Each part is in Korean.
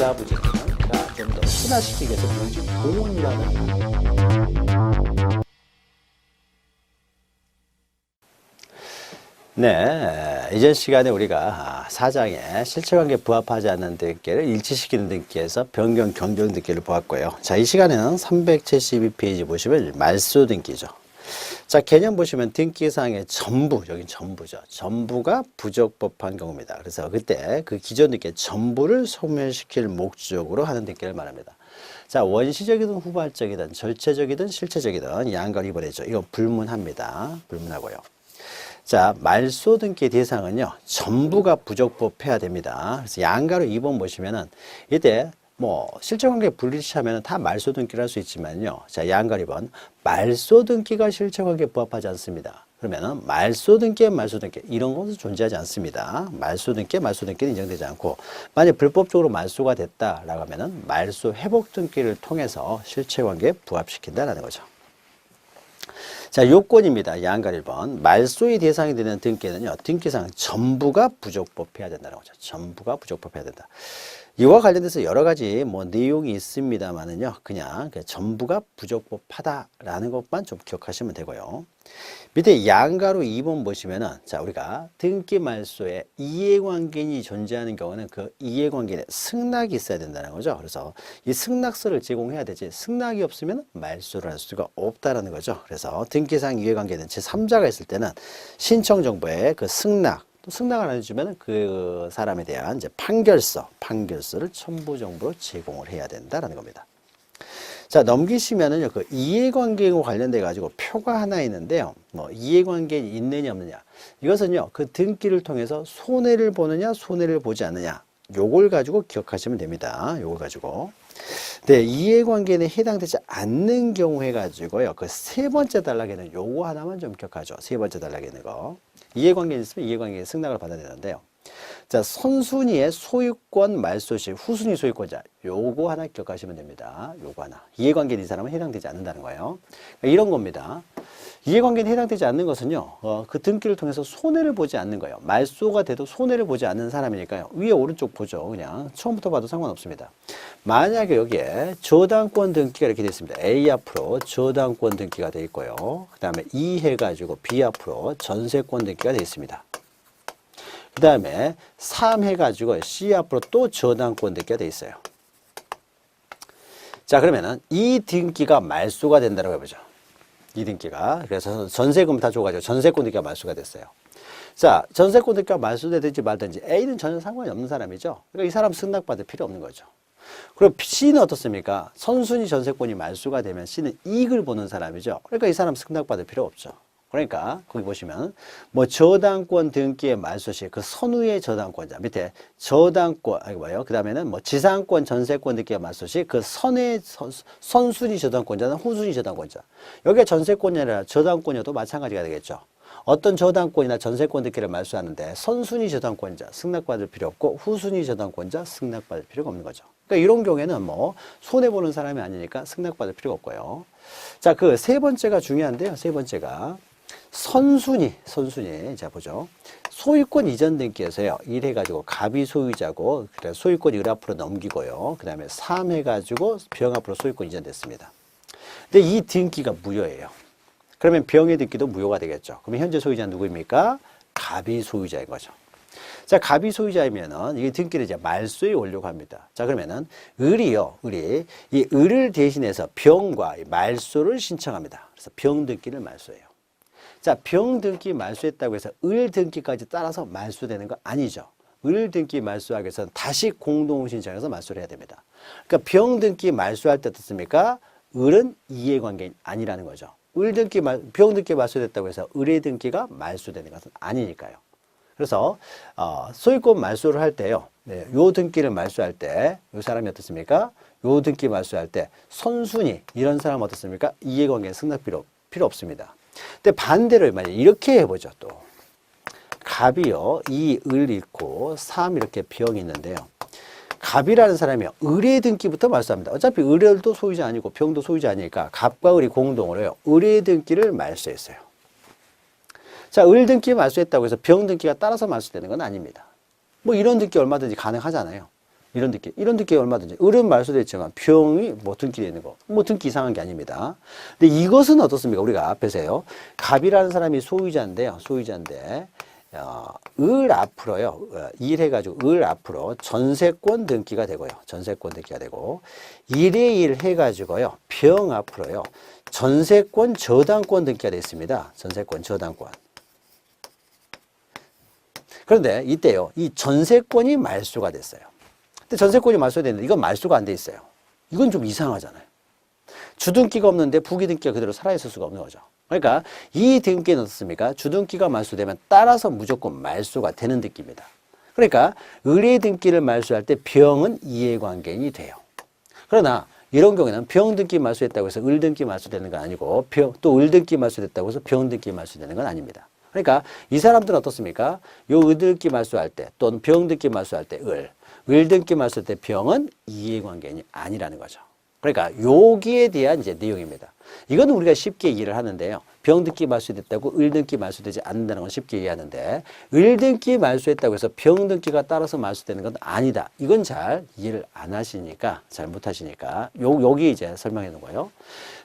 부사부지는 좀 더 순화시키기 위해서 명칭 공훈이라는. 네, 이전 시간에 우리가 사장의 실체관계에 부합하지 않는 등기를 일치시키는 등기에서 변경 경정 등기를 보았고요. 자, 이 시간에는 372페이지 보시면 말소 등기죠. 자, 개념 보시면 등기사항의 전부, 여긴 전부죠. 전부가 부적법한 경우입니다. 그래서 그때 그 기존 등기의 전부를 소멸시킬 목적으로 하는 등기를 말합니다. 자, 원시적이든 후발적이든 절체적이든 실체적이든 양걸 입어내죠. 이거 불문합니다. 불문하고요. 자, 말소 등기 대상은요, 전부가 부적법해야 됩니다. 그래서 양가로 2번 보시면은, 이때 뭐, 실체관계 불일치하면 다 말소 등기를 할 수 있지만요. 자, 양가로 2번, 말소 등기가 실체관계에 부합하지 않습니다. 그러면은, 말소 등기, 이런 것은 존재하지 않습니다. 말소 등기는 인정되지 않고, 만약 불법적으로 말소가 됐다라고 하면은, 말소 회복 등기를 통해서 실체관계에 부합시킨다라는 거죠. 자, 요건입니다. 양갈 1번. 말소의 대상이 되는 등기는요, 등기상 전부가 부적법해야 된다는 거죠. 전부가 부적법해야 된다. 이와 관련돼서 여러 가지 뭐 내용이 있습니다만은요, 그냥 전부가 부적법하다라는 것만 좀 기억하시면 되고요. 밑에 양가로 2번 보시면은, 자, 우리가 등기 말소에 이해관계인이 존재하는 경우는 그 이해관계인의 승낙이 있어야 된다는 거죠. 그래서 이 승낙서를 제공해야 되지, 승낙이 없으면 말소를 할 수가 없다라는 거죠. 그래서 등기상 이해관계는 제3자가 있을 때는 신청 정보에 그 승낙, 또 승낙을 안 해주면 그 사람에 대한 이제 판결서를 첨부 정보로 제공을 해야 된다라는 겁니다. 자, 넘기시면은요, 그 이해관계와 관련돼 가지고 표가 하나 있는데요. 뭐, 이해관계는 있느냐, 없느냐. 이것은요, 그 등기를 통해서 손해를 보느냐, 손해를 보지 않느냐. 요걸 가지고 기억하시면 됩니다. 요걸 가지고. 네, 이해관계에 해당되지 않는 경우 해가지고요, 그 세 번째 단락에는 요거 하나만 좀 기억하죠. 세 번째 단락에 있는 거. 이해관계 있으면 이해관계의 승낙을 받아야 되는데요. 자, 선순위의 소유권 말소 시 후순위 소유권자, 요거 하나 기억하시면 됩니다. 요거 하나. 이해관계인 이 사람은 해당되지 않는다는 거예요. 그러니까 이런 겁니다. 이해관계는 해당되지 않는 것은요, 그 등기를 통해서 손해를 보지 않는 거예요. 말소가 돼도 손해를 보지 않는 사람이니까요. 위에 오른쪽 보죠. 그냥 처음부터 봐도 상관없습니다. 만약에 여기에 저당권 등기가 이렇게 되어 있습니다. A 앞으로 저당권 등기가 되어 있고요. 그 다음에 E 해가지고 B 앞으로 전세권 등기가 되어 있습니다. 그 다음에 3 해가지고 C 앞으로 또 저당권 등기가 되어 있어요. 자, 그러면은 이 등기가 말소가 된다고 해보죠. 이 등기가. 그래서 전세금 다 줘가지고 전세권 등기가 말소가 됐어요. 자, 전세권 등기가 말소되든지 말든지 A는 전혀 상관이 없는 사람이죠. 그러니까 이 사람 승낙받을 필요 없는 거죠. 그리고 C는 어떻습니까? 선순위 전세권이 말소가 되면 C는 이익을 보는 사람이죠. 그러니까 이 사람 승낙받을 필요 없죠. 그러니까 거기 보시면 뭐 저당권 등기의 말소 시 그 선후의 저당권자 밑에 저당권 그 다음에는 뭐 지상권 전세권 등기의 말소 시 그 선순위 저당권자는 후순위 저당권자. 여기가 전세권이 아니라 저당권이어도 마찬가지가 되겠죠. 어떤 저당권이나 전세권 등기를 말소하는데 선순위 저당권자 승낙받을 필요 없고 후순위 저당권자 승낙받을 필요가 없는 거죠. 그러니까 이런 경우에는 뭐 손해보는 사람이 아니니까 승낙받을 필요가 없고요. 자, 그 세 번째가 중요한데요. 세 번째가 선순위. 자, 보죠. 소유권 이전 등기에서요, 1 해가지고 갑이 소유자고, 그래서 소유권이 을 앞으로 넘기고요. 그 다음에 3 해가지고 병 앞으로 소유권 이전됐습니다. 근데 이 등기가 무효예요. 그러면 병의 등기도 무효가 되겠죠. 그러면 현재 소유자는 누구입니까? 갑이 소유자인 거죠. 자, 갑이 소유자이면은 이 등기를 이제 말소에 올려고 합니다. 자, 그러면은 을이 이 을을 대신해서 병과 말소를 신청합니다. 그래서 병 등기를 말소해요. 자, 병 등기 말소했다고 해서 을 등기까지 따라서 말소되는 거 아니죠. 을 등기 말소하기 위해서는 다시 공동 신청해서 말소를 해야 됩니다. 그러니까 병 등기 말소할 때 어떻습니까? 을은 이해관계인 아니라는 거죠. 병 등기 말소됐다고 해서 을의 등기가 말소되는 것은 아니니까요. 그래서 소유권 말소를 할 때요, 네, 요 등기를 말소할 때 요 사람이 어떻습니까? 요 등기 말소할 때 선순위 이런 사람 어떻습니까? 이해관계 승낙 필요 없습니다. 근데 반대로 만약에 이렇게 해보죠. 또 갑이요, 이 을 잃고 3 이렇게 병이 있는데요. 갑이라는 사람이 을의 등기부터 말소합니다. 어차피 을도 소유자 아니고 병도 소유자 아니니까 갑과 을이 공동으로요, 을의 등기를 말소했어요. 자, 을 등기 말소했다고 해서 병 등기가 따라서 말소되는 건 아닙니다. 뭐 이런 등기 얼마든지 가능하잖아요. 이런 등기 얼마든지. 을은 말소됐지만 병이 뭐 등기되어 있는 거. 뭐 등기 이상한 게 아닙니다. 근데 이것은 어떻습니까? 우리가 앞에서요. 갑이라는 사람이 소유자인데요. 소유자인데, 을 앞으로요. 일해가지고 을 앞으로 전세권 등기가 되고요. 전세권 등기가 되고, 일에 일 해가지고요. 병 앞으로요. 전세권 저당권 등기가 되어 있습니다. 전세권 저당권. 그런데 이때요. 이 전세권이 말소가 됐어요. 근데 전세권이 말소됐는데 이건 말소가 안 돼 있어요. 이건 좀 이상하잖아요. 주등기가 없는데 부기등기가 그대로 살아있을 수가 없는 거죠. 그러니까 이 등기는 어떻습니까? 주등기가 말소되면 따라서 무조건 말소가 되는 등기입니다. 그러니까 을의 등기를 말소할 때 병은 이해관계인이 돼요. 그러나 이런 경우에는 병등기 말소했다고 해서 을등기 말소되는 건 아니고 또 을등기 말소됐다고 해서 병등기 말소되는 건 아닙니다. 그러니까 이 사람들은 어떻습니까? 요 을등기 말소할 때 또는 병등기 말소할 때 을등기 말소할 때 병은 이해관계인이 아니라는 거죠. 그러니까 여기에 대한 이제 내용입니다. 이건 우리가 쉽게 이해를 하는데요. 병등기 말소됐다고 을등기 말소되지 않는다는 건 쉽게 이해하는데 을등기 말소했다고 해서 병등기가 따라서 말소되는 건 아니다. 이건 잘 이해를 안 하시니까 잘 못 하시니까 여기 이제 설명해 놓은 거예요.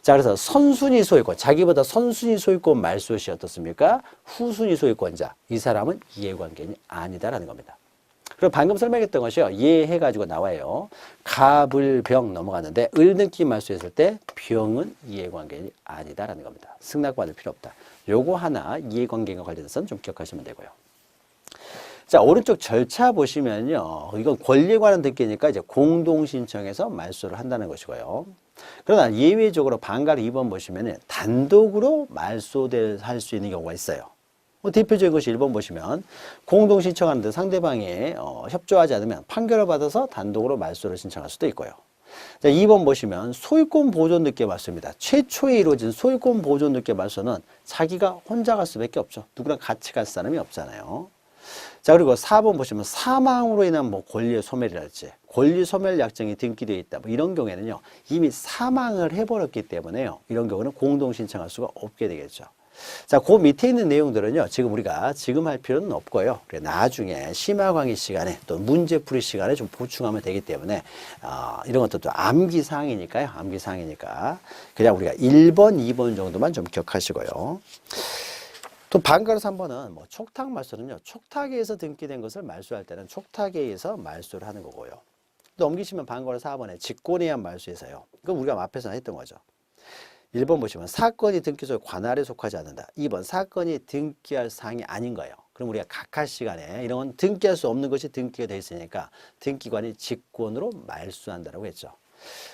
자, 그래서 선순위 소유권, 자기보다 선순위 소유권 말소시 어떻습니까? 후순위 소유권자, 이 사람은 이해관계인이 아니다라는 겁니다. 그리고 방금 설명했던 것이요. 이해해가지고 나와요. 갑을 병 넘어갔는데 을등기 말소했을 때 병은 이해관계인이 아니다라는 겁니다. 승낙받을 필요 없다. 요거 하나 이해관계인과 관련해서는 좀 기억하시면 되고요. 자, 오른쪽 절차 보시면요. 이건 권리에 관한 등기니까 이제 공동신청해서 말소를 한다는 것이고요. 그러나 예외적으로 방가로 2번 보시면 단독으로 말소할 수 있는 경우가 있어요. 대표적인 것이 1번 보시면 공동신청하는데 상대방이 협조하지 않으면 판결을 받아서 단독으로 말소를 신청할 수도 있고요. 자, 2번 보시면 소유권 보존 등기 말소입니다. 최초에 이루어진 소유권 보존 등기 말소는 자기가 혼자 갈 수밖에 없죠. 누구랑 같이 갈 사람이 없잖아요. 자, 그리고 4번 보시면 사망으로 인한 뭐 권리의 소멸이랄지 권리 소멸 약정이 등기되어 있다. 뭐 이런 경우에는요. 이미 사망을 해버렸기 때문에요. 이런 경우는 공동 신청할 수가 없게 되겠죠. 자, 그 밑에 있는 내용들은요. 지금 우리가 지금 할 필요는 없고요. 나중에 심화 강의 시간에 또 문제풀이 시간에 좀 보충하면 되기 때문에 이런 것도 암기 사항이니까요. 암기 사항이니까 그냥 우리가 1번, 2번 정도만 좀 기억하시고요. 또 방가로 3번은 뭐 촉탁 말소는요. 촉탁에서 등기된 것을 말소할 때는 촉탁에 의해서 말소를 하는 거고요. 또 넘기시면 방가로 4번에 직권에 의한 말소에서요. 그건 우리가 앞에서 했던 거죠. 1번 보시면 사건이 등기소유 관할에 속하지 않는다. 2번 사건이 등기할 사항이 아닌 거예요. 그럼 우리가 각할 시간에 이런 건 등기할 수 없는 것이 등기가 되어 있으니까 등기관이 직권으로 말소한다고 했죠.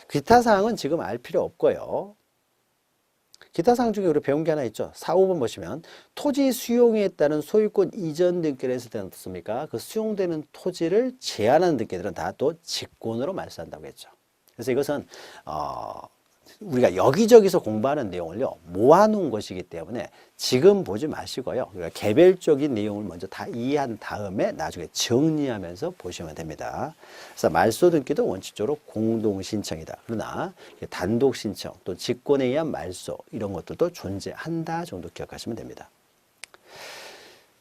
기타 사항은 지금 알 필요 없고요. 기타 사항 중에 우리 배운 게 하나 있죠. 4, 5번 보시면 토지 수용에 따른 소유권 이전 등기를 했을 때는 어떻습니까? 그 수용되는 토지를 제한하는 등기들은 다 또 직권으로 말소한다고 했죠. 그래서 이것은 우리가 여기저기서 공부하는 내용을요 모아놓은 것이기 때문에 지금 보지 마시고요. 우리가 개별적인 내용을 먼저 다 이해한 다음에 나중에 정리하면서 보시면 됩니다. 그래서 말소 등기도 원칙적으로 공동 신청이다. 그러나 단독 신청 또 직권에 의한 말소 이런 것들도 존재한다 정도 기억하시면 됩니다.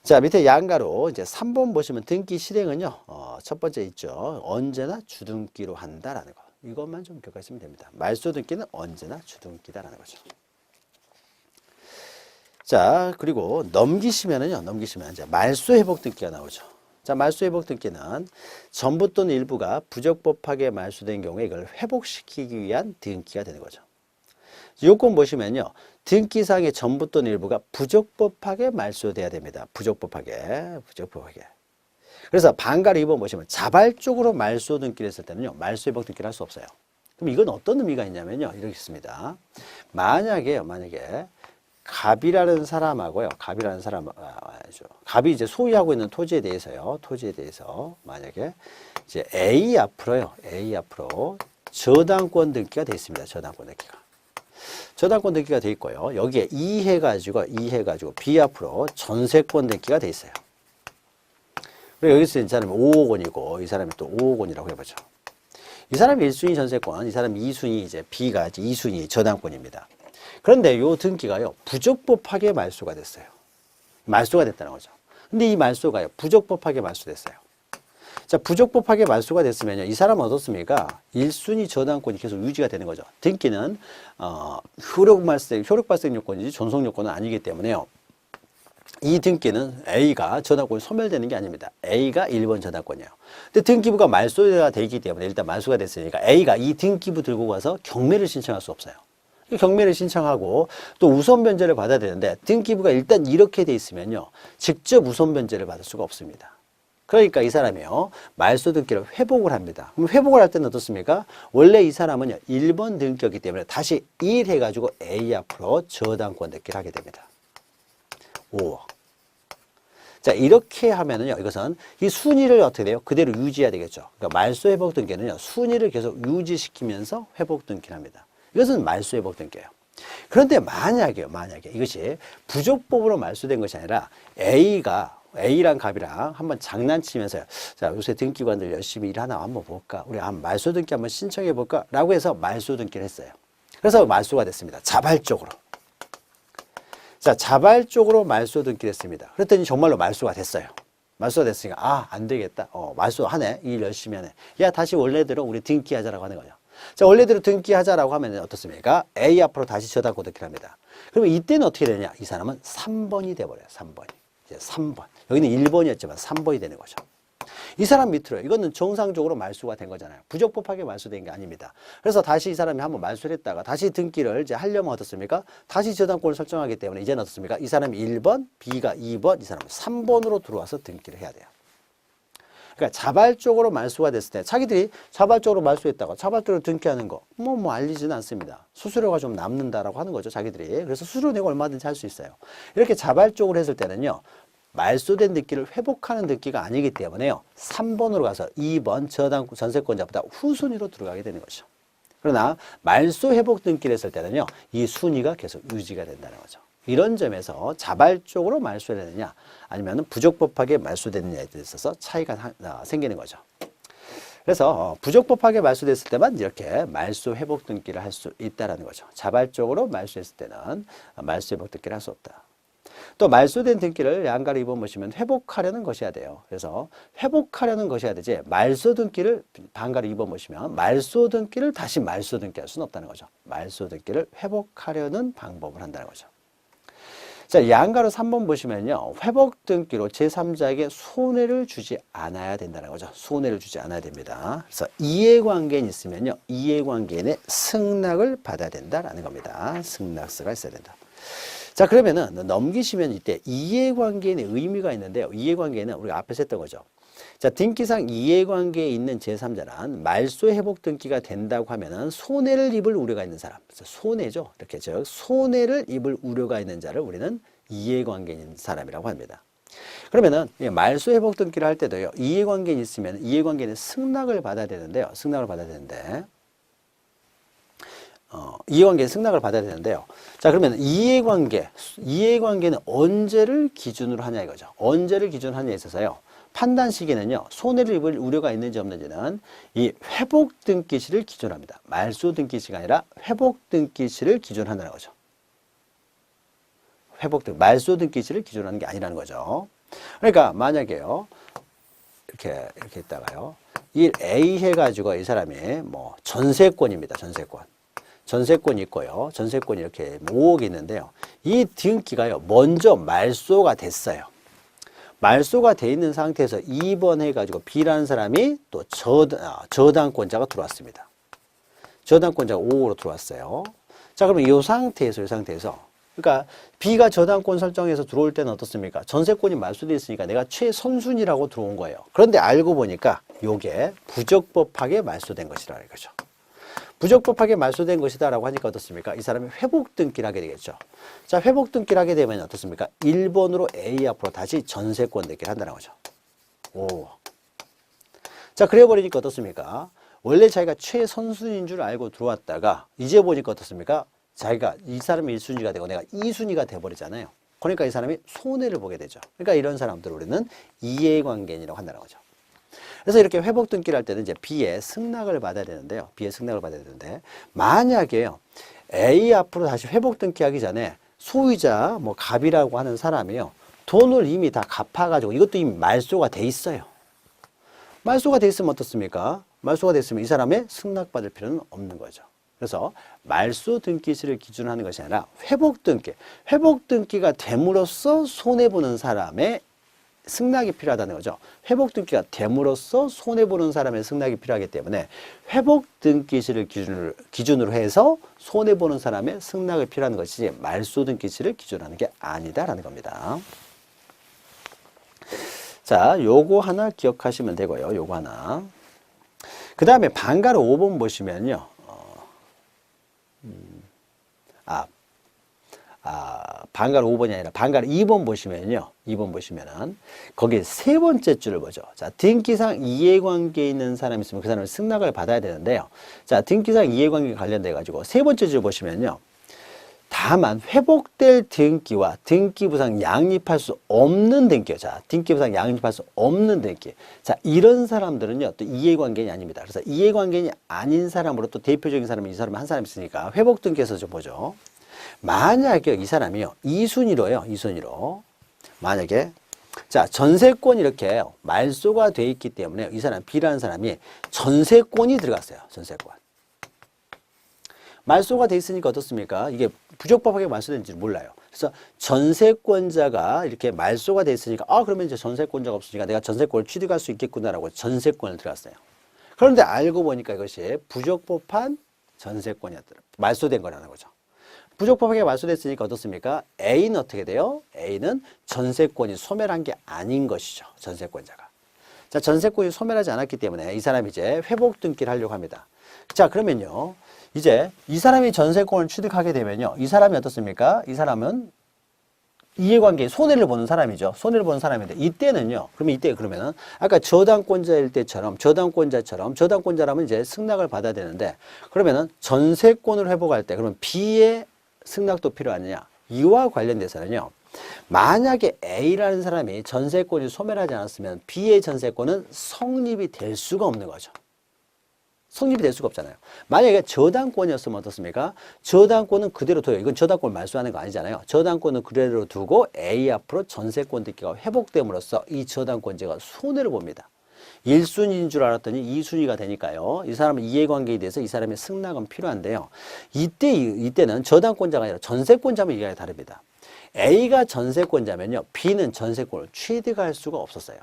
자, 밑에 양가로 이제 3번 보시면 등기 실행은요 첫 번째 있죠. 언제나 주등기로 한다라는 거. 이것만 좀 기억하시면 됩니다. 말소 등기는 언제나 주등기다라는 거죠. 자, 그리고 넘기시면 이제 말소 회복 등기가 나오죠. 자, 말소 회복 등기는 전부 또는 일부가 부적법하게 말소된 경우에 이걸 회복시키기 위한 등기가 되는 거죠. 요건 보시면요. 등기상의 전부 또는 일부가 부적법하게 말소돼야 됩니다. 부적법하게. 그래서 방가로 2번 보시면 자발적으로 말소 등기를 했을 때는요. 말소 회복 등기를 할 수 없어요. 그럼 이건 어떤 의미가 있냐면요. 이렇게 있습니다. 만약에 갑이라는 사람하고요. 갑이 이제 소유하고 있는 토지에 대해서 만약에 이제 A 앞으로 저당권 등기가 되어 있습니다. 저당권 등기가 되어 있고요. 여기에 이해가지고 B 앞으로 전세권 등기가 되어 있어요. 여기서 이 사람이 5억 원이고 이 사람이 또 5억 원이라고 해보죠. 이 사람이 1순위 전세권, 이 사람이 2순위 이제 B가 2순위 저당권입니다. 그런데 이 등기가요 부적법하게 말소가 됐어요. 말소가 됐다는 거죠. 근데 이 말소가요 부적법하게 말소됐어요. 자, 부적법하게 말소가 됐으면요. 이 사람은 어떻습니까? 1순위 저당권이 계속 유지가 되는 거죠. 등기는, 효력 발생 요건이지 존속 요건은 아니기 때문에요. 이 등기는 A가 저당권이 소멸되는 게 아닙니다. A가 1번 저당권이에요. 근데 등기부가 말소가 되기 때문에 일단 말소가 됐으니까 A가 이 등기부 들고 가서 경매를 신청할 수 없어요. 경매를 신청하고 또 우선 변제를 받아야 되는데 등기부가 일단 이렇게 돼 있으면요. 직접 우선 변제를 받을 수가 없습니다. 그러니까 이 사람이요. 말소 등기를 회복을 합니다. 그럼 회복을 할 때는 어떻습니까? 원래 이 사람은요. 1번 등기였기 때문에 다시 1 해가지고 A 앞으로 저당권 등기를 하게 됩니다. 5억. 자, 이렇게 하면은요, 이것은 이 순위를 어떻게 돼요? 그대로 유지해야 되겠죠. 그러니까 말소 회복 등기는요, 순위를 계속 유지시키면서 회복 등기를 합니다. 이것은 말소 회복 등기예요. 그런데 만약에 이것이 부적법으로 말소된 것이 아니라 A랑 갑이랑 한번 장난치면서요. 자, 요새 등기관들 열심히 일하나 한번 볼까? 우리 한번 말소 등기 한번 신청해 볼까? 라고 해서 말소 등기를 했어요. 그래서 말소가 됐습니다. 자발적으로. 자, 자발적으로 말소 등기를 했습니다. 그랬더니 정말로 말소가 됐어요. 말소가 됐으니까, 안 되겠다. 말소하네. 일 열심히 하네. 야, 다시 원래대로 우리 등기하자라고 하는 거죠. 자, 원래대로 등기하자라고 하면 어떻습니까? A 앞으로 다시 저당권 등기를 합니다. 그러면 이때는 어떻게 되냐? 이 사람은 3번이 돼버려요. 3번이. 이제 3번. 여기는 1번이었지만 3번이 되는 거죠. 이 사람 밑으로 이거는 정상적으로 말소가 된 거잖아요. 부적법하게 말소된 게 아닙니다. 그래서 다시 이 사람이 한번 말소를 했다가 다시 등기를 이제 하려면 어떻습니까? 다시 저당권을 설정하기 때문에 이제는 어떻습니까? 이 사람이 1번, B가 2번, 이 사람은 3번으로 들어와서 등기를 해야 돼요. 그러니까 자발적으로 말소가 됐을 때 자기들이 자발적으로 말소했다가 자발적으로 등기하는 거 알리지는 않습니다. 수수료가 좀 남는다라고 하는 거죠. 자기들이. 그래서 수수료 내고 얼마든지 할 수 있어요. 이렇게 자발적으로 했을 때는요. 말소된 등기를 회복하는 등기가 아니기 때문에요. 3번으로 가서 2번 전세권자보다 후순위로 들어가게 되는 거죠. 그러나 말소 회복 등기를 했을 때는요. 이 순위가 계속 유지가 된다는 거죠. 이런 점에서 자발적으로 말소되느냐 아니면 부적법하게 말소되느냐에 있어서 차이가 생기는 거죠. 그래서 부적법하게 말소됐을 때만 이렇게 말소 회복 등기를 할 수 있다는 거죠. 자발적으로 말소했을 때는 말소 회복 등기를 할 수 없다. 또 말소된 등기를 양가로 입어보시면 회복하려는 것이어야 돼요. 그래서 회복하려는 것이어야 되지 말소 등기를 반가로 입어보시면 말소 등기를 다시 말소 등기할 수는 없다는 거죠. 말소 등기를 회복하려는 방법을 한다는 거죠. 자, 양가로 3번 보시면요. 회복 등기로 제3자에게 손해를 주지 않아야 된다는 거죠. 손해를 주지 않아야 됩니다. 그래서 이해관계인 있으면요. 이해관계인의 승낙을 받아야 된다라는 겁니다. 승낙서가 있어야 된다. 자, 그러면은 넘기시면 이때 이해관계인의 의미가 있는데요. 이해관계는 우리가 앞에서 했던 거죠. 자, 등기상 이해관계에 있는 제3자란 말소 회복 등기가 된다고 하면은 손해를 입을 우려가 있는 사람. 손해죠. 이렇게 즉 손해를 입을 우려가 있는 자를 우리는 이해관계인 사람이라고 합니다. 그러면은 말소 회복 등기를 할 때도요. 이해관계인 있으면 이해관계인의 승낙을 받아야 되는데요. 승낙을 받아야 되는데 이해관계는 승낙을 받아야 되는데요. 자, 그러면 이해관계는 언제를 기준으로 하냐 이거죠. 언제를 기준으로 하냐에 있어서요. 판단 시기는요. 손해를 입을 우려가 있는지 없는지는 이 회복 등기시를 기준합니다. 말소 등기시가 아니라 회복 등기시를 기준한다는 거죠. 말소 등기시를 기준하는 게 아니라는 거죠. 그러니까 만약에요. 이렇게 있다가요. 이 A 해가지고 이 사람이 뭐 전세권입니다. 전세권이 있고요. 전세권이 이렇게 5억이 있는데요. 이 등기가요. 먼저 말소가 됐어요. 말소가 돼 있는 상태에서 2번 해가지고 B라는 사람이 또 저당권자가 들어왔습니다. 저당권자가 5억으로 들어왔어요. 자, 그러면 이 상태에서 그러니까 B가 저당권 설정해서 들어올 때는 어떻습니까? 전세권이 말소돼 있으니까 내가 최선순위라고 들어온 거예요. 그런데 알고 보니까 이게 부적법하게 말소된 것이라 이거죠. 부적법하게 말소된 것이다라고 하니까 어떻습니까? 이 사람이 회복 등기를 하게 되겠죠. 자, 회복 등기를 하게 되면 어떻습니까? 1번으로 A 앞으로 다시 전세권 등기를 한다는 거죠. 오. 자, 그래 버리니까 어떻습니까? 원래 자기가 최선순위인 줄 알고 들어왔다가 이제 보니까 어떻습니까? 자기가 이 사람이 1순위가 되고 내가 2순위가 돼버리잖아요. 그러니까 이 사람이 손해를 보게 되죠. 그러니까 이런 사람들을 우리는 이해관계인이라고 한다는 거죠. 그래서 이렇게 회복 등기를 할 때는 이제 B의 승낙을 받아야 되는데요. B의 승낙을 받아야 되는데 만약에요. A 앞으로 다시 회복 등기하기 전에 소유자 뭐 갑이라고 하는 사람이요. 돈을 이미 다 갚아가지고 이것도 이미 말소가 돼 있어요. 말소가 돼 있으면 어떻습니까? 말소가 됐으면 이 사람의 승낙받을 필요는 없는 거죠. 그래서 말소 등기시를 기준으로 하는 것이 아니라 회복 등기. 회복 등기가 됨으로써 손해보는 사람의 승낙이 필요하다는 거죠. 회복 등기가 됨으로써 손해보는 사람의 승낙이 필요하기 때문에 회복 등기시를 기준으로 해서 손해보는 사람의 승낙이 필요한 것이지 말소 등기시를 기준으로 하는 게 아니다라는 겁니다. 자, 요거 하나 기억하시면 되고요. 요거 하나. 그 다음에 방가로 5번 보시면요. 방가로 5번이 아니라 방가로 2번 보시면요. 2번 보시면은 거기 세 번째 줄을 보죠. 자, 등기상 이해관계에 있는 사람이 있으면 그 사람은 승낙을 받아야 되는데요. 자, 등기상 이해관계 관련돼 가지고 세 번째 줄 보시면요. 다만 회복될 등기와 등기부상 양립할 수 없는 등기요. 자, 등기부상 양립할 수 없는 등기. 자, 이런 사람들은요, 또 이해관계인이 아닙니다. 그래서 이해관계인이 아닌 사람으로 또 대표적인 사람이 이 사람이 한 사람 있으니까 회복 등기에서 좀 보죠. 만약에 이 사람이요, 2순위로요, 2순위로. 만약에, 자, 전세권이 이렇게 말소가 돼 있기 때문에 이 사람, B라는 사람이 전세권이 들어갔어요, 전세권. 말소가 돼 있으니까 어떻습니까? 이게 부적법하게 말소된지 몰라요. 그래서 전세권자가 이렇게 말소가 돼 있으니까 그러면 이제 전세권자가 없으니까 내가 전세권을 취득할 수 있겠구나라고 전세권을 들어갔어요. 그런데 알고 보니까 이것이 부적법한 전세권이었더라. 말소된 거라는 거죠. 부적법하게 말소됐으니까 어떻습니까? A는 어떻게 돼요? A는 전세권이 소멸한 게 아닌 것이죠. 전세권자가. 자, 전세권이 소멸하지 않았기 때문에 이 사람이 이제 회복 등기를 하려고 합니다. 자, 그러면요. 이제 이 사람이 전세권을 취득하게 되면요. 이 사람이 어떻습니까? 이 사람은 이해관계에 손해를 보는 사람이죠. 손해를 보는 사람인데 이때는요. 그러면은 아까 저당권자일 때처럼 저당권자라면 이제 승낙을 받아야 되는데 그러면은 전세권을 회복할 때 그러면 B의 승낙도 필요하느냐? 이와 관련돼서는요. 만약에 A라는 사람이 전세권이 소멸하지 않았으면 B의 전세권은 성립이 될 수가 없는 거죠. 성립이 될 수가 없잖아요. 만약에 저당권이었으면 어떻습니까? 저당권은 그대로 둬요. 이건 저당권을 말소하는 거 아니잖아요. 저당권은 그대로 두고 A 앞으로 전세권 등기가 회복됨으로써 이 저당권자가 손해를 봅니다. 1순위인 줄 알았더니 2순위가 되니까요. 이 사람은 이해관계에 대해서 이 사람의 승낙은 필요한데요. 이때는 저당권자가 아니라 전세권자면 이게 다릅니다. A가 전세권자면요. B는 전세권을 취득할 수가 없었어요.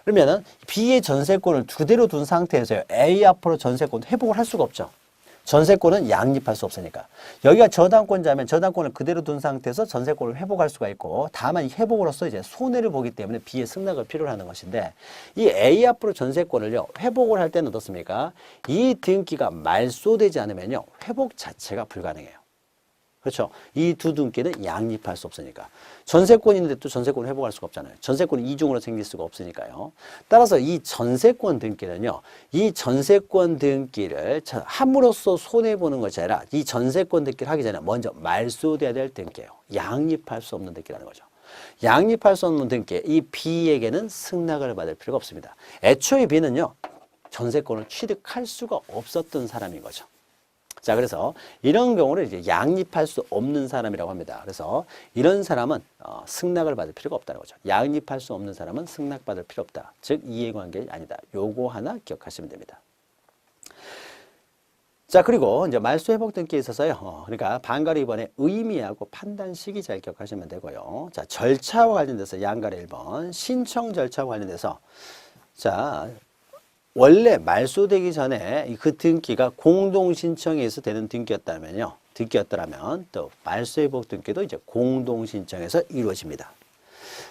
그러면은 B의 전세권을 그대로 둔 상태에서 A 앞으로 전세권 회복을 할 수가 없죠. 전세권은 양립할 수 없으니까. 여기가 저당권자면 저당권을 그대로 둔 상태에서 전세권을 회복할 수가 있고 다만 이 회복으로서 이제 손해를 보기 때문에 B의 승낙을 필요로 하는 것인데 이 A 앞으로 전세권을요 회복을 할 때는 어떻습니까? 이 등기가 말소되지 않으면요 회복 자체가 불가능해요. 그렇죠. 이 두 등기는 양립할 수 없으니까. 전세권인데 또 전세권을 회복할 수가 없잖아요. 전세권이 이중으로 생길 수가 없으니까요. 따라서 이 전세권 등기는요. 이 전세권 등기를 함으로써 손해보는 것이 아니라 이 전세권 등기를 하기 전에 먼저 말소돼야 될 등기예요. 양립할 수 없는 등기라는 거죠. 양립할 수 없는 등기, 이 B에게는 승낙을 받을 필요가 없습니다. 애초에 B는요. 전세권을 취득할 수가 없었던 사람인 거죠. 자, 그래서 이런 경우를 이제 양립할 수 없는 사람이라고 합니다. 그래서 이런 사람은 승낙을 받을 필요가 없다는 거죠. 양립할 수 없는 사람은 승낙받을 필요 없다. 즉 이해관계 아니다. 요거 하나 기억하시면 됩니다. 자, 그리고 이제 말소 회복 등기에 있어서요. 그러니까 반가로 2번에 의미하고 판단 시기 잘 기억하시면 되고요. 자, 절차와 관련돼서 양가로 1번 신청 절차와 관련돼서 자. 원래 말소되기 전에 그 등기가 공동신청에서 되는 등기였더라면 또 말소회복 등기도 이제 공동신청에서 이루어집니다.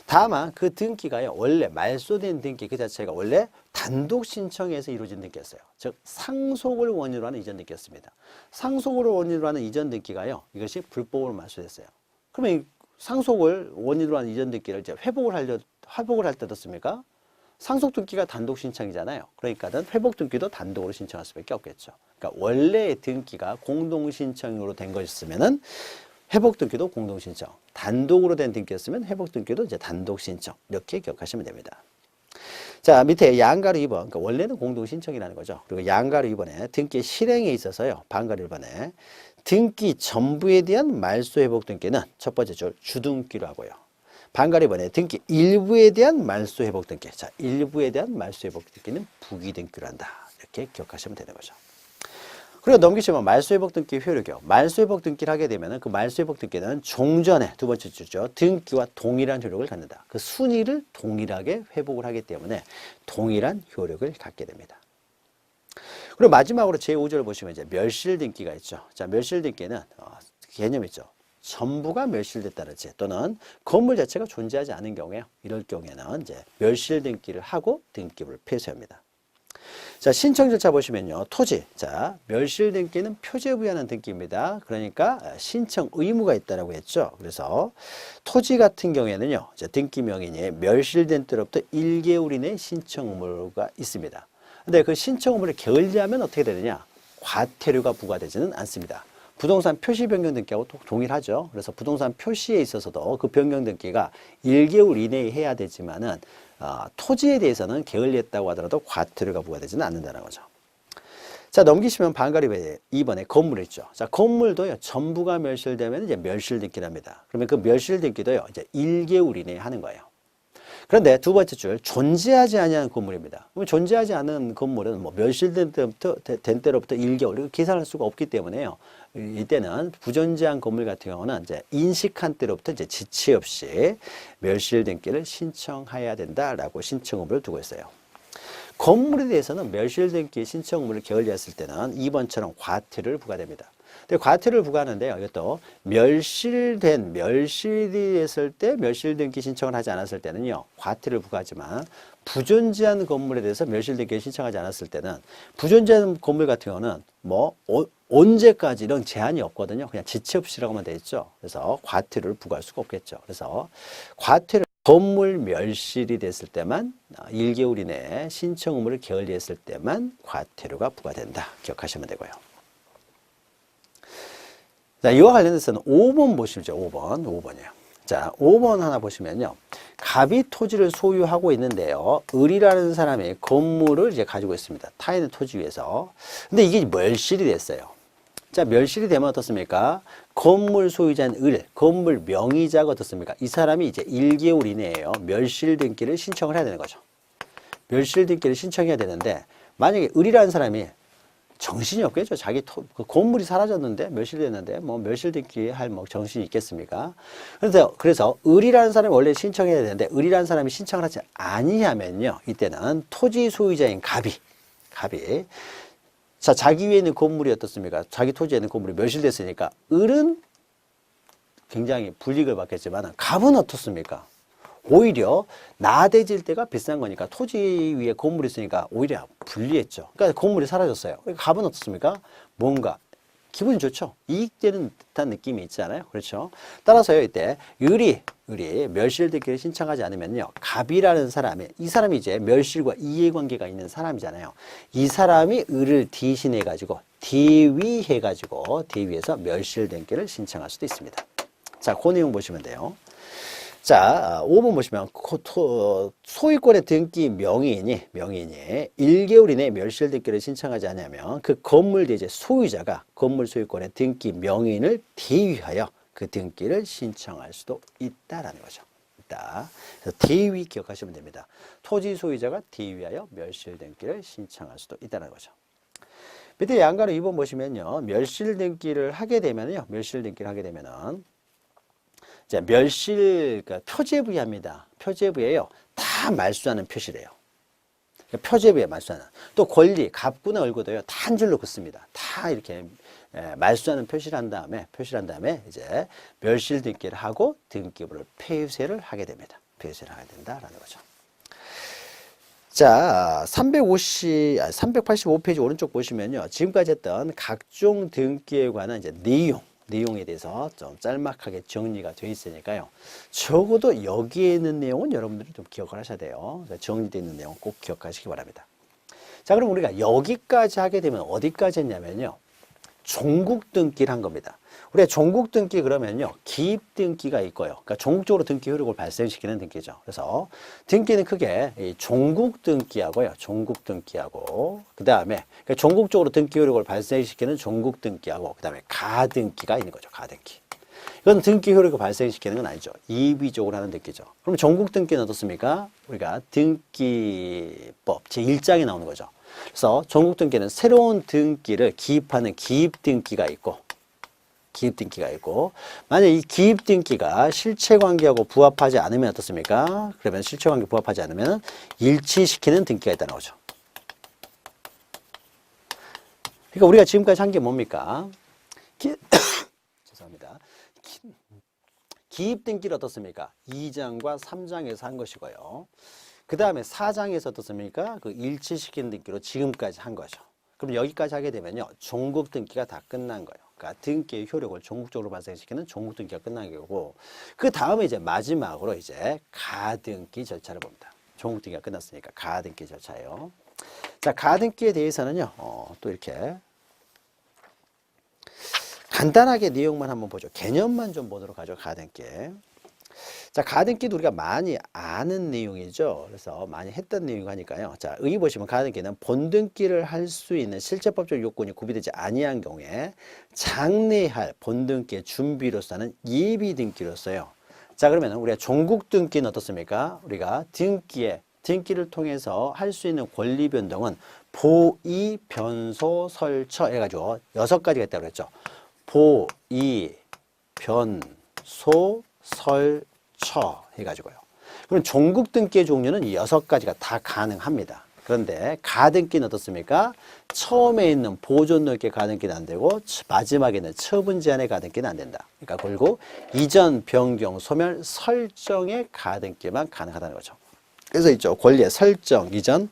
다만 그 등기가요, 원래 말소된 등기 그 자체가 원래 단독신청에서 이루어진 등기였어요. 즉, 상속을 원인으로 하는 이전 등기였습니다. 상속을 원인으로 하는 이전 등기가요, 이것이 불법으로 말소됐어요. 그러면 상속을 원인으로 하는 이전 등기를 이제 회복을 할 때 어떻습니까? 상속 등기가 단독 신청이잖아요. 그러니까는 회복 등기도 단독으로 신청할 수밖에 없겠죠. 그러니까 원래의 등기가 공동 신청으로 된 것이었으면은 회복 등기도 공동 신청, 단독으로 된 등기였으면 회복 등기도 이제 단독 신청 이렇게 기억하시면 됩니다. 자, 밑에 양가로 2번, 그러니까 원래는 공동 신청이라는 거죠. 그리고 양가로 2번에 등기 실행에 있어서요, 반가로 1번에 등기 전부에 대한 말소 회복 등기는 첫 번째 줄 주등기로 하고요. 반가리 번에 등기 일부에 대한 말소 회복 등기. 자, 일부에 대한 말소 회복 등기는 부기 등기로 한다. 이렇게 기억하시면 되는 거죠. 그리고 넘기시면 말소회복 등기 효력이요. 말소회복 등기를 하게 되면 그 말소회복 등기는 종전에 두 번째 주죠. 등기와 동일한 효력을 갖는다. 그 순위를 동일하게 회복을 하기 때문에 동일한 효력을 갖게 됩니다. 그리고 마지막으로 제5절 보시면 이제 멸실 등기가 있죠. 자, 멸실 등기는 개념이 있죠. 전부가 멸실됐다든지 또는 건물 자체가 존재하지 않은 경우에요. 이럴 경우에는 이제 멸실 등기를 하고 등기부를 폐쇄합니다. 자, 신청 절차 보시면요. 토지. 자, 멸실 등기는 표제 부여하는 등기입니다. 그러니까 신청 의무가 있다라고 했죠. 그래서 토지 같은 경우에는요. 자, 등기 명인이 멸실된 때로부터 1개월 이내 신청 의무가 있습니다. 근데 그 신청 의무를 게을리하면 어떻게 되느냐? 과태료가 부과되지는 않습니다. 부동산 표시 변경 등기하고 동일하죠. 그래서 부동산 표시에 있어서도 그 변경 등기가 1개월 이내에 해야 되지만은 토지에 대해서는 게을리했다고 하더라도 과태료가 부과되지는 않는다는 거죠. 자, 넘기시면 반가리 2번에 건물 있죠. 자, 건물도요, 전부가 멸실되면 이제 멸실 등기랍니다. 그러면 그 멸실 등기도요, 이제 1개월 이내에 하는 거예요. 그런데 두 번째 줄, 존재하지 않는 건물입니다. 그러면 존재하지 않은 건물은 뭐 멸실된 때부터, 된 때로부터 1개월, 계산할 수가 없기 때문에요. 이때는 부존재한 건물 같은 경우는 이제 인식한 때로부터 이제 지체 없이 멸실 등기를 신청해야 된다라고 신청 의무를 두고 있어요. 건물에 대해서는 멸실 등기 신청 의무를 게을리했을 때는 2번처럼 과태료를 부과됩니다. 근데 과태료를 부과하는데요. 이것도 멸실이 됐을 때 멸실 등기 신청을 하지 않았을 때는요. 과태료를 부과하지만 부존재한 건물에 대해서 멸실 등기를 신청하지 않았을 때는 부존재한 건물 같은 경우는 뭐 언제까지 이런 제한이 없거든요. 그냥 지체 없이라고만 돼 있죠. 그래서 과태료를 부과할 수가 없겠죠. 그래서 과태료 건물 멸실이 됐을 때만 1개월 이내에 신청 의무를 게을리했을 때만 과태료가 부과된다. 기억하시면 되고요. 자, 이와 관련해서는 5번 보시죠. 5번이요. 자, 5번 하나 보시면요. 갑이 토지를 소유하고 있는데요. 을이라는 사람이 건물을 이제 가지고 있습니다. 타인의 토지 위에서. 근데 이게 멸실이 됐어요. 자, 멸실이 되면 어떻습니까? 건물 소유자인 을, 건물 명의자가 어떻습니까? 이 사람이 이제 1개월 이내에요. 멸실 등기를 신청을 해야 되는 거죠. 멸실 등기를 신청해야 되는데, 만약에 을이라는 사람이 정신이 없겠죠. 자기 그 건물이 사라졌는데, 멸실됐는데, 뭐 멸실 등기 할 뭐 정신이 있겠습니까? 그래서 을이라는 사람이 원래 신청해야 되는데, 을이라는 사람이 신청을 하지 아니하면요. 이때는 토지 소유자인 갑이 자, 자기 위에 있는 건물이 어떻습니까? 자기 토지에 있는 건물이 멸실됐으니까 을은 굉장히 불이익을 받겠지만 갑은 어떻습니까? 오히려 나대질 때가 비싼 거니까 토지 위에 건물이 있으니까 오히려 불리했죠. 그러니까 건물이 사라졌어요. 갑은 어떻습니까? 뭔가 기분이 좋죠. 이익되는 듯한 느낌이 있잖아요. 그렇죠. 따라서요, 이때 을이 멸실 등기를 신청하지 않으면요, 갑이라는 사람이, 이 사람이 이제 멸실과 이해관계가 있는 사람이잖아요. 이 사람이 을을 대신해가지고 대위해서 멸실 등기를 신청할 수도 있습니다. 자, 그 내용 보시면 돼요. 자, 5번 보시면 소유권의 등기 명의인이 1개월 이내에 멸실 등기를 신청하지 않으면 그 건물 대지 소유자가 건물 소유권의 등기 명의인을 대위하여 그 등기를 신청할 수도 있다라는 거죠. 그래서 대위 기억하시면 됩니다. 토지 소유자가 대위하여 멸실 등기를 신청할 수도 있다는 거죠. 밑에 양가로 2번 보시면요. 멸실 등기를 하게 되면은 자, 멸실, 그러니까 표제부여합니다. 표제부예요. 다 말소하는 표시래요. 표제부에 말소하는. 또 권리, 갑구나 을구도요. 다 한 줄로 긋습니다. 다 이렇게 말소하는 표시를 한 다음에 이제 멸실 등기를 하고 등기부를 폐쇄를 하게 됩니다. 폐쇄를 하게 된다라는 거죠. 자, 385페이지 오른쪽 보시면요. 지금까지 했던 각종 등기에 관한 이제 내용에 대해서 좀 짤막하게 정리가 되어 있으니까요. 적어도 여기에 있는 내용은 여러분들이 좀 기억을 하셔야 돼요. 정리되어 있는 내용 꼭 기억하시기 바랍니다. 자, 그럼 우리가 여기까지 하게 되면 어디까지 했냐면요. 종국 등기를 한 겁니다. 우리가 종국 등기 그러면요. 기입 등기가 있고요. 그러니까 종국적으로 등기 효력을 발생시키는 등기죠. 그래서 등기는 크게 이 종국 등기하고요. 그 다음에 그러니까 종국적으로 등기 효력을 발생시키는 종국 등기하고 그 다음에 가등기가 있는 거죠. 가등기. 이건 등기 효력을 발생시키는 건 아니죠. 이비적으로 하는 등기죠. 그럼 종국 등기는 어떻습니까? 우리가 등기법 제1장에 나오는 거죠. 그래서 종국 등기는 새로운 등기를 기입하는 기입 등기가 있고, 만약 이 기입 등기가 실체관계하고 부합하지 않으면 어떻습니까? 그러면 실체관계 부합하지 않으면 일치시키는 등기가 있다는 거죠. 그러니까 우리가 지금까지 한 게 뭡니까? 죄송합니다. 기입 등기를 어떻습니까? 2장과 3장에서 한 것이고요. 그 다음에 4장에서 어떻습니까? 그 일치시키는 등기로 지금까지 한 거죠. 그럼 여기까지 하게 되면요, 종국 등기가 다 끝난 거예요. 그러니까 등기의 효력을 종국적으로 발생시키는 종국 등기가 끝난 거고, 그 다음에 이제 마지막으로 이제 가등기 절차를 봅니다. 종국 등기가 끝났으니까 가등기 절차예요. 자, 가등기에 대해서는요, 또 이렇게 간단하게 내용만 한번 보죠. 개념만 좀 보도록 하죠. 가등기. 자, 가등기도 우리가 많이 아는 내용이죠. 그래서 많이 했던 내용이니까요. 자, 여기 보시면 가등기는 본등기를 할 수 있는 실제법적 요건이 구비되지 아니한 경우에 장래할 본등기의 준비로서는 예비등기로서요. 자, 그러면 우리가 종국등기는 어떻습니까? 우리가 등기를 통해서 할 수 있는 권리 변동은 보의, 변소, 설처 해가지고 6가지가 있다고 그랬죠. 보의, 변소, 설처 해가지고요. 그럼 종국 등기의 종류는 이 6가지가 다 가능합니다. 그런데 가등기는 어떻습니까? 처음에 있는 보존 등기 가등기는 안 되고 마지막에 있는 처분 제한의 가등기는 안 된다. 그러니까 결국 이전, 변경, 소멸, 설정의 가등기만 가능하다는 거죠. 그래서 있죠. 권리의 설정, 이전,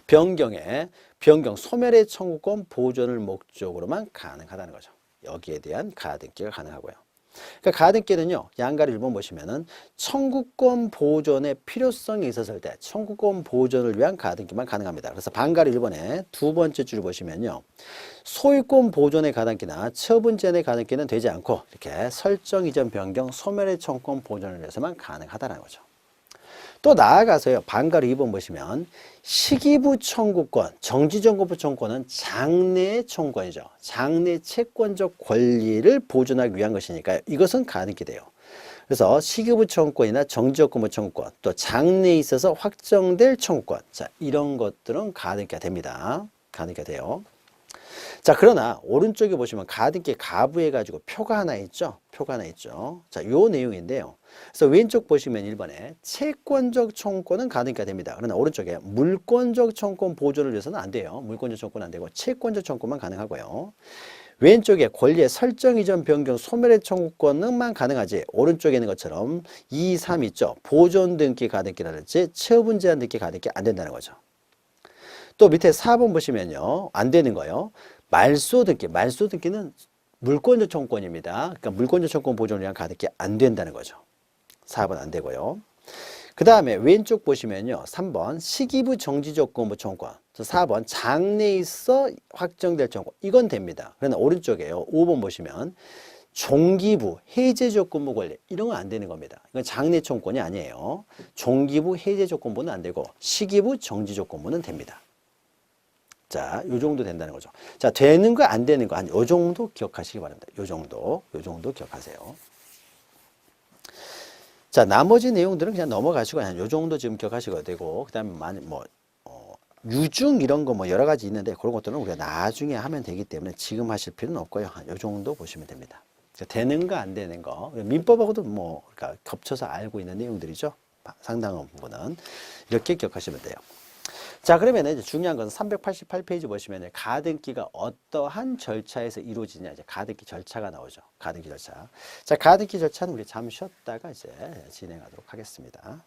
변경, 소멸의 청구권 보존을 목적으로만 가능하다는 거죠. 여기에 대한 가등기가 가능하고요. 그러니까 가등기는요, 양가를 1번 보시면은 청구권 보존의 필요성이 있었을 때 청구권 보존을 위한 가등기만 가능합니다. 그래서 반가를 1번에 두 번째 줄 보시면요, 소유권 보존의 가등기나 처분 제한의 가등기는 되지 않고 이렇게 설정, 이전, 변경, 소멸의 청구권 보존을 위해서만 가능하다는 거죠. 또 나아가서요, 반가로 2번 보시면 시기부 청구권, 정지정거부 청구권은 장래의 청구권이죠. 장래 채권적 권리를 보존하기 위한 것이니까요. 이것은 가등기 돼요. 그래서 시기부 청구권이나 정지정거부 청구권, 또 장래에 있어서 확정될 청구권, 자, 이런 것들은 가등기가 됩니다. 가등기가 돼요. 자, 그러나 오른쪽에 보시면 가등기 가부해가지고 표가 하나 있죠. 자, 요 내용인데요. 그래서 왼쪽 보시면 1번에 채권적 청구권은 가등기가 됩니다. 그러나 오른쪽에 물권적 청구권 보존을 위해서는 안 돼요. 물권적 청구권은 안 되고 채권적 청구권만 가능하고요. 왼쪽에 권리의 설정, 이전, 변경, 소멸의 청구권만 가능하지, 오른쪽에 있는 것처럼 2, 3 있죠. 보존 등기 가등기라든지 처분 제한 등기 가등기 안 된다는 거죠. 또 밑에 4번 보시면요, 안 되는 거요. 말소 등기는 물권적 청구권입니다. 그러니까 물권적 청구권 보존을 위한 가등기 안 된다는 거죠. 4번 안 되고요. 그 다음에 왼쪽 보시면요, 3번 시기부 정지조건부 청구권, 4번 장래에 있어 확정될 청구권, 이건 됩니다. 그러나 오른쪽에요, 5번 보시면 종기부 해제조건부 권리, 이런 건 안 되는 겁니다. 이건 장래 청구권이 아니에요. 종기부 해제조건부는 안 되고 시기부 정지조건부는 됩니다. 자, 요 정도 된다는 거죠. 자, 되는 거 안 되는 거 한 요 정도 기억하시기 바랍니다. 요 정도 기억하세요. 자, 나머지 내용들은 그냥 넘어가시고 한 요 정도 지금 기억하시고 되고, 그다음에 유증 이런 거 여러 가지 있는데 그런 것들은 우리가 나중에 하면 되기 때문에 지금 하실 필요는 없고요. 한 요 정도 보시면 됩니다. 자, 되는 거 안 되는 거 민법하고도 그러니까 겹쳐서 알고 있는 내용들이죠. 상당한 부분은 이렇게 기억하시면 돼요. 자, 그러면 이제 중요한 것은 388페이지 보시면 가등기가 어떠한 절차에서 이루어지냐, 이제 가등기 절차가 나오죠. 가등기 절차. 자, 가등기 절차는 우리 잠시 쉬었다가 이제 진행하도록 하겠습니다.